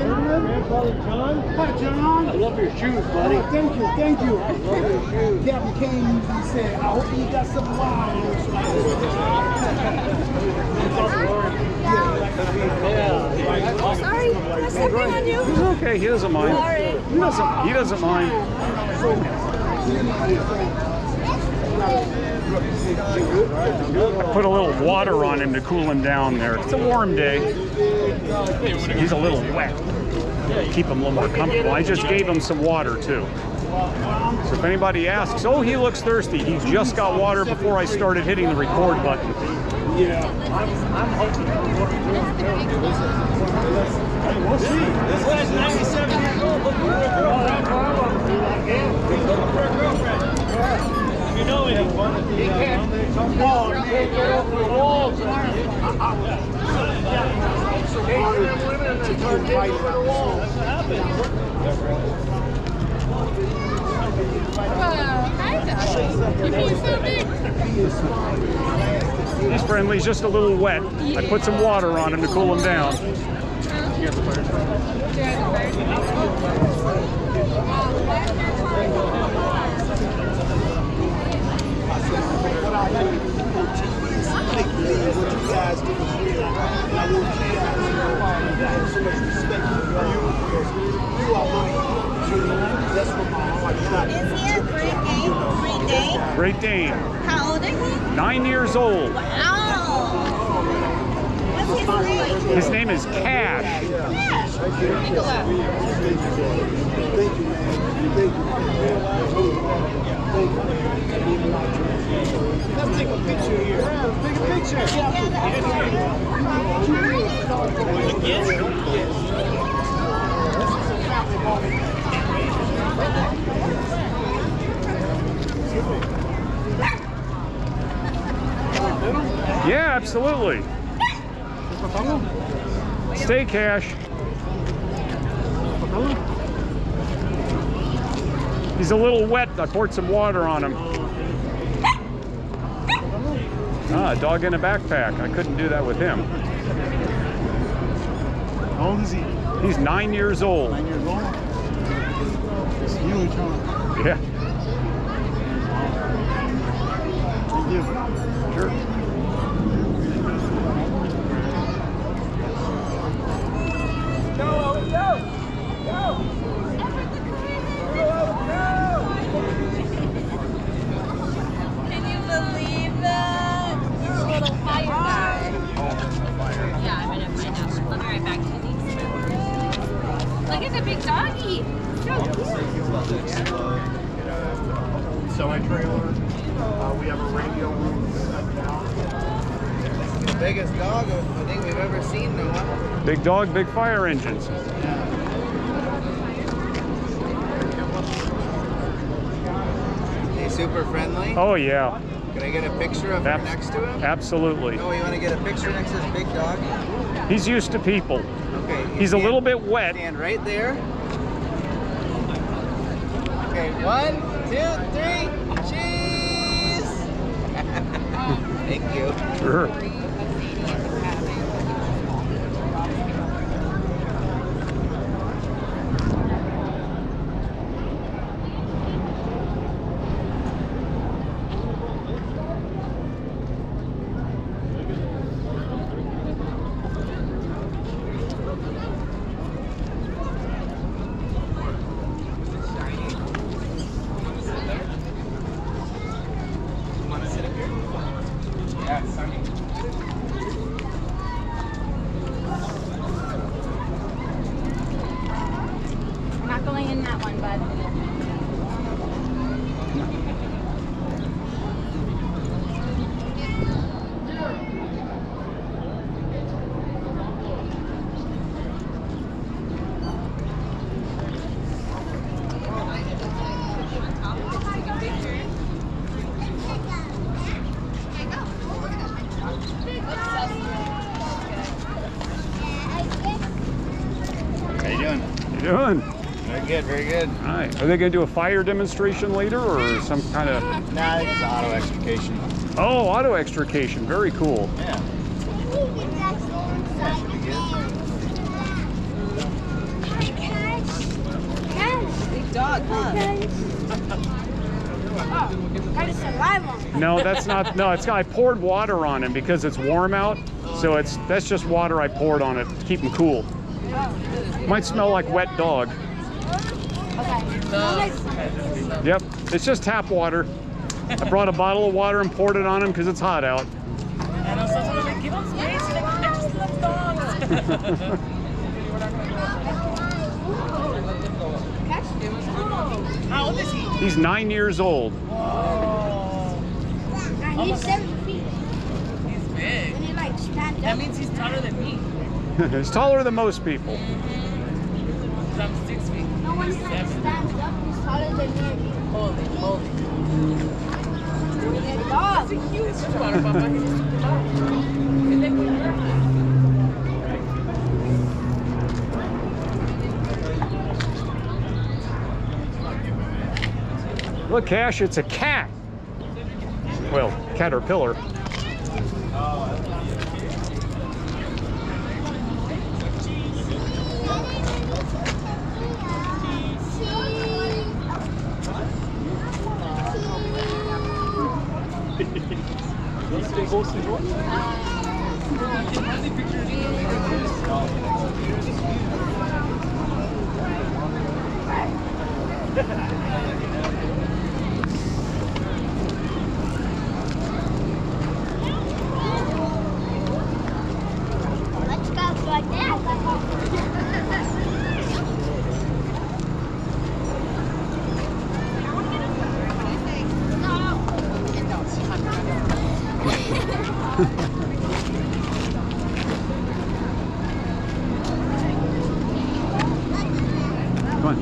Grandfather John. Hi, John. I love your shoes, buddy. Oh, thank you, thank you. I love your shoes. Captain Kane usually said, I hope you got some wine. Sorry, can I step in on you? He's okay. He doesn't mind. Sorry. He doesn't mind. I put a little water on him to cool him down there. It's a warm day. He's a little wet. Keep him a little more comfortable. I just gave him some water too. So if anybody asks, oh, he looks thirsty. He just got water before I started hitting the record button. Yeah, I'm hoping for what we'll see. This guy's 97 years old. Looking for a girlfriend. Looking for a girlfriend. You know we have fun at the wall. You can't get over the walls. It's hard to get over the walls. That's what happens. Hi, Dad. You're so big. He's friendly. He's just a little wet. I put some water on him to cool him down. Is he a Great Dane? Great Dane? Great Dane. How old is he? 9 years old. Wow. What's his name? His name is Cash. Yes. Nicola. Let's take a picture here. Take a picture. Yeah, absolutely. Stay, Cash. He's a little wet. I poured some water on him. Ah, a dog in a backpack. I couldn't do that with him. How old is he? He's 9 years old. 9 years old? It's huge, huh? Yeah, Thank you. sure. Can you believe that? You're a little fire guy. Yeah, I'm gonna find out. I'll be right back to these. Look at the big doggy. So cute. Semi-trailer. We have a radio room. The biggest dog I think we've ever seen, Noah. Big dog, big fire engines. He's super friendly. Oh, yeah. Can I get a picture of him next to him? Absolutely. Oh, you want to get a picture next to this big dog? He's used to people. Okay. He's a little bit wet. Stand right there. Okay, 1, 2, 3, cheese! Thank you. Sure. We're not going in that one, bud. How you doing? How you doing? Very good, very good. All right. Are they going to do a fire demonstration later or some kind of... Nah, it's auto extrication. Oh, auto extrication. Very cool. Yeah. That should be good. Kind of saliva. No, that's not. No, it's. I poured water on him because it's warm out. So that's just water I poured on it to keep him cool. Might smell like wet dog. Okay. Yep, it's just tap water. I brought a bottle of water and poured it on him because it's hot out. And also, like, give him space. Like, I just love dogs. How old is he? He's 9 years old. And he's 7 feet. He's big. And he like stands That up. means he's taller than me. He's taller than most people. 'Cause I'm 6 feet. No one He's like 7. stands up. He's taller than me. Holy moly. He's a dog. It's cute. It's water, Papa. He's just a dog. Isn't it cute? Look, Cash, it's a cat. Well, caterpillar. Let's go like that. Come on.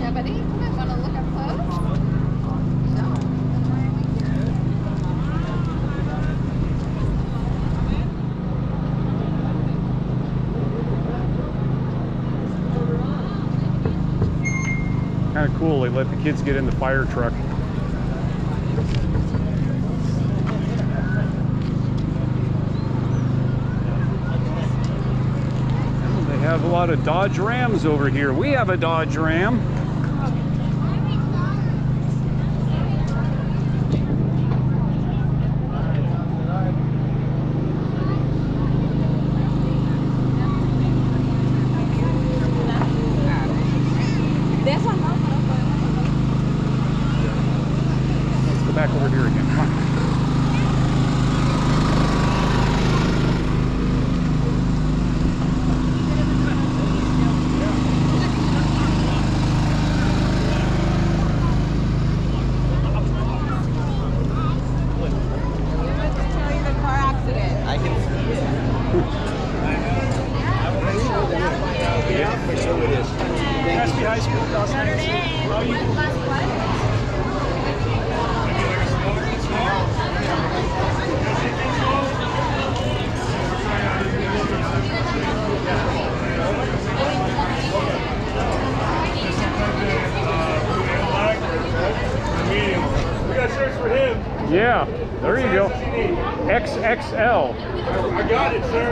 Yeah, buddy, you might want to look up close. Kind of cool. They let the kids get in the fire truck. They have a lot of Dodge Rams over here. We have a Dodge Ram. Let's go back over here again. Come on. We got shirts for him. Yeah, there you go. XXL. I got it, sir.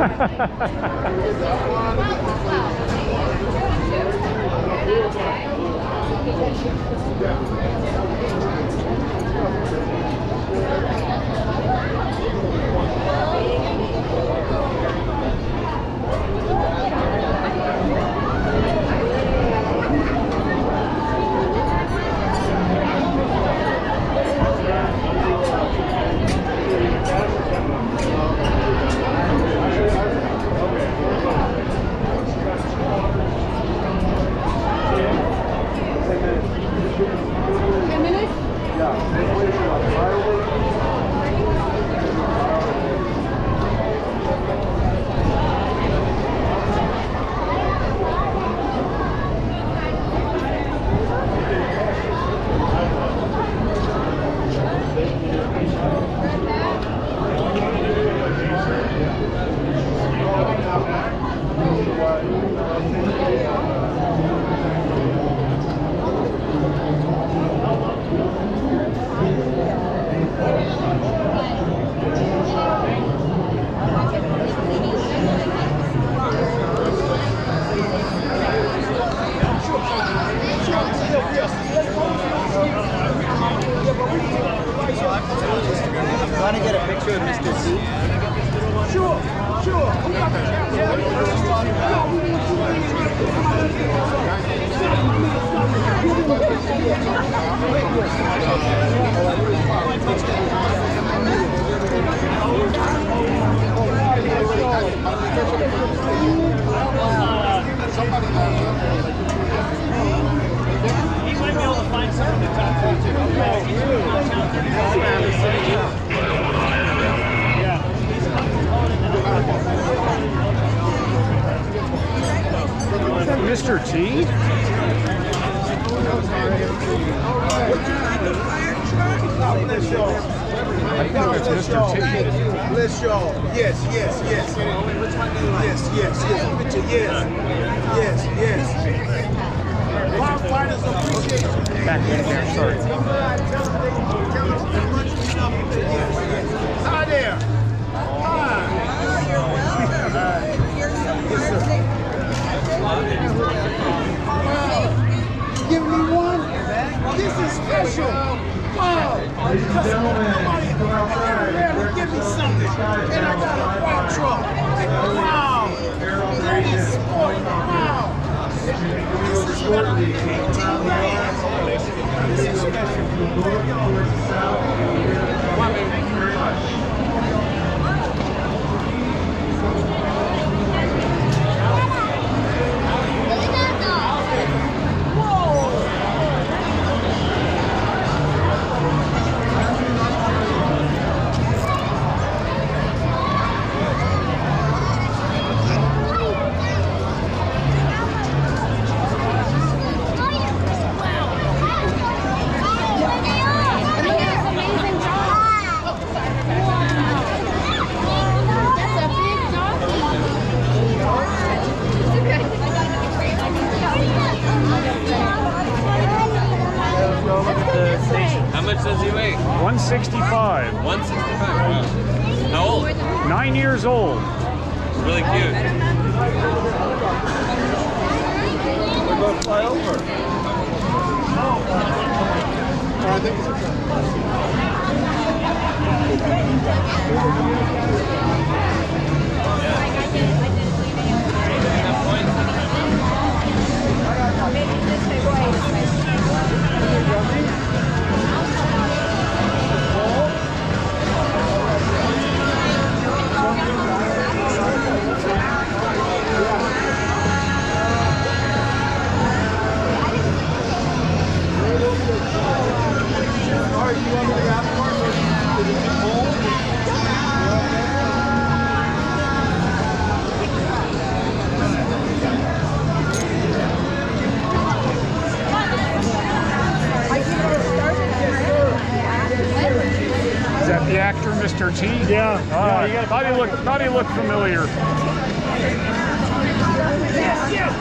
Mr. T? I think that's Mr. T. Bless y'all. Yes, yes, yes. Yes, yes, yes. Yes, yes. Firefighters appreciate you. Back there, sorry. Hi there. Hi. Give me one. This is special. Wow. Ladies and gentlemen, Nobody come outside. ever give me something. And I got a fire truck. Wow. Lady sport. Wow. This is better than 18 days. This is special. Thank you very much. How much does he weigh? 165. 165. Wow. How old? 9 years old. Really cute. We're going to fly over. I think it's Is that the actor, Mr. T? Yeah. Thought he looked familiar. yes, yes.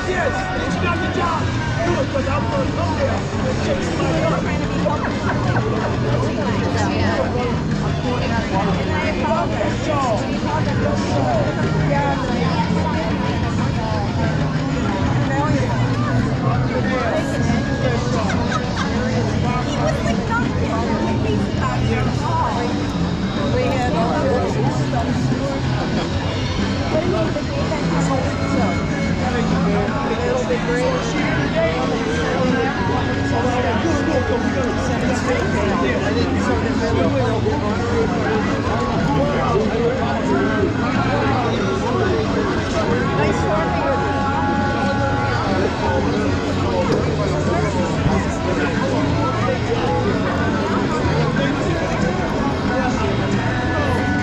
Yes, you got the job. Do it, because I'm going to come there and check somebody else.